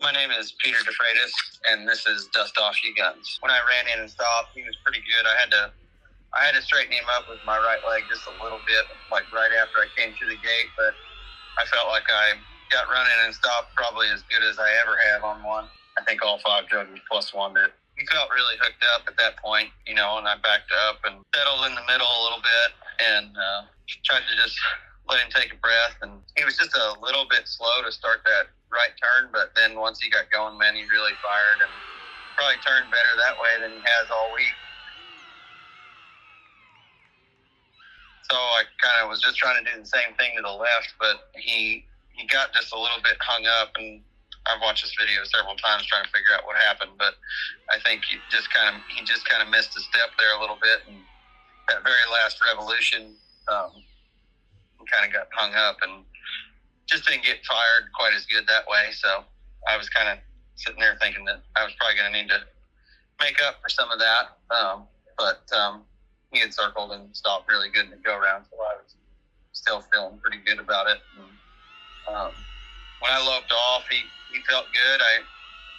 My name is Peter DeFreitas, and this is Dust Off You Guns. When I ran in and stopped, he was pretty good. I had to straighten him up with my right leg just a little bit, like right after I came through the gate, but I felt like I got running and stopped probably as good as I ever have on one. I think all 5 juggers plus one did. He felt really hooked up at that point, and I backed up and settled in the middle a little bit and tried to just let him take a breath. And he was just a little bit slow to start that right turn, but then once he got going, man, he really fired and probably turned better that way than he has all week. So I kind of was just trying to do the same thing to the left, but he got just a little bit hung up, and I've watched this video several times trying to figure out what happened, but I think he just kind of missed a step there a little bit, and that very last revolution, he kind of got hung up and just didn't get fired quite as good that way. So I was kind of sitting there thinking that I was probably going to need to make up for some of that, but he had circled and stopped really good in the go round, so I was still feeling pretty good about it. And, when I loped off, he felt good.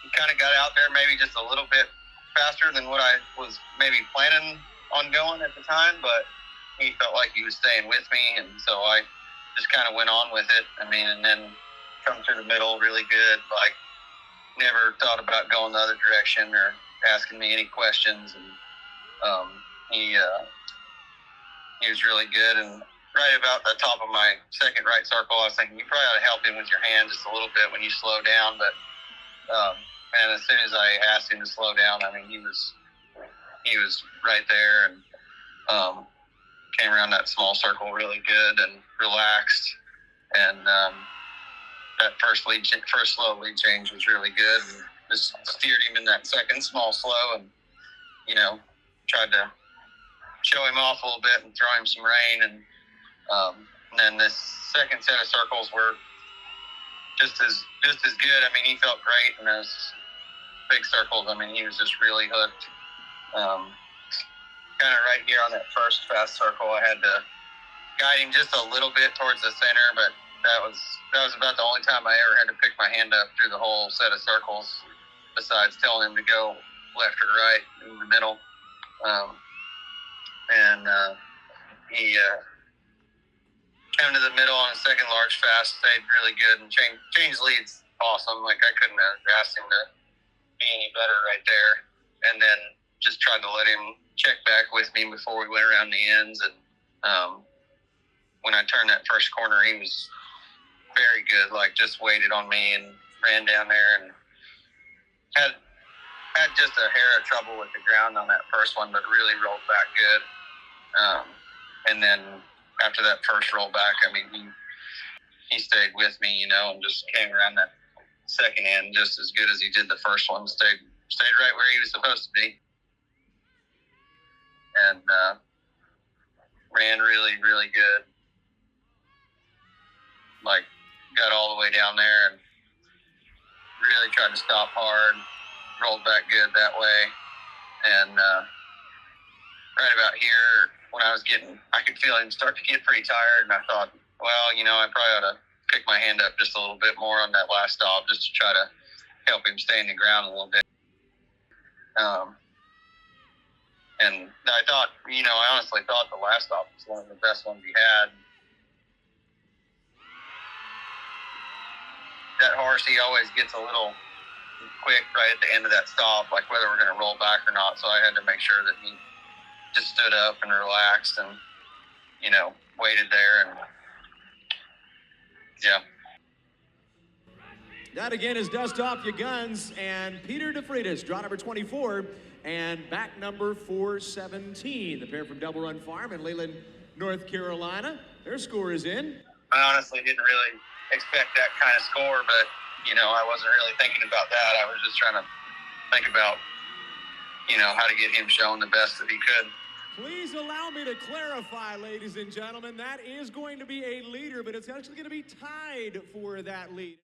He kind of got out there maybe just a little bit faster than what I was maybe planning on going at the time, but he felt like he was staying with me, and so I just kind of went on with it. I mean, and then come through the middle really good, like never thought about going the other direction or asking me any questions. And he was really good. And right about the top of my second right circle, I was thinking you probably ought to help him with your hand just a little bit when you slow down. But and as soon as I asked him to slow down, I mean, he was right there and came around that small circle really good and relaxed. And that first slow lead change was really good. And just steered him in that second small slow, and tried to show him off a little bit and throw him some rain. And then this second set of circles were just as good. I mean, he felt great in those big circles. I mean, he was just really hooked. Kind of right here on that first fast circle, I had to guide him just a little bit towards the center, but that was about the only time I ever had to pick my hand up through the whole set of circles, besides telling him to go left or right in the middle. He came to the middle on the second large fast, stayed really good, and changed leads awesome. Like, I couldn't have asked him to be any better right there. And then just tried to let him check back with me before we went around the ends. And when I turned that first corner, he was very good, like just waited on me and ran down there, and had just a hair of trouble with the ground on that first one, but really rolled back good. And then after that first roll back, I mean, he stayed with me, and just came around that second end just as good as he did the first one. Stayed right where he was supposed to be. And ran really, really good. Like, got all the way down there and really tried to stop hard. Rolled back good that way. And right about here, when I could feel him start to get pretty tired, and I thought, well, I probably ought to pick my hand up just a little bit more on that last stop, just to try to help him stay in the ground a little bit. And I thought, I honestly thought the last stop was one of the best ones he had. That horse, he always gets a little quick right at the end of that stop, like whether we're going to roll back or not. So I had to make sure that he just stood up and relaxed and, waited there. And, yeah. That again is Dust Off Your Guns and Peter DeFreitas, draw number 24, and back number 417. The pair from Double Run Farm in Leland, North Carolina. Their score is in. I honestly didn't really expect that kind of score, but, I wasn't really thinking about that. I was just trying to think about, how to get him shown the best that he could. Please allow me to clarify, ladies and gentlemen, that is going to be a leader, but it's actually going to be tied for that lead.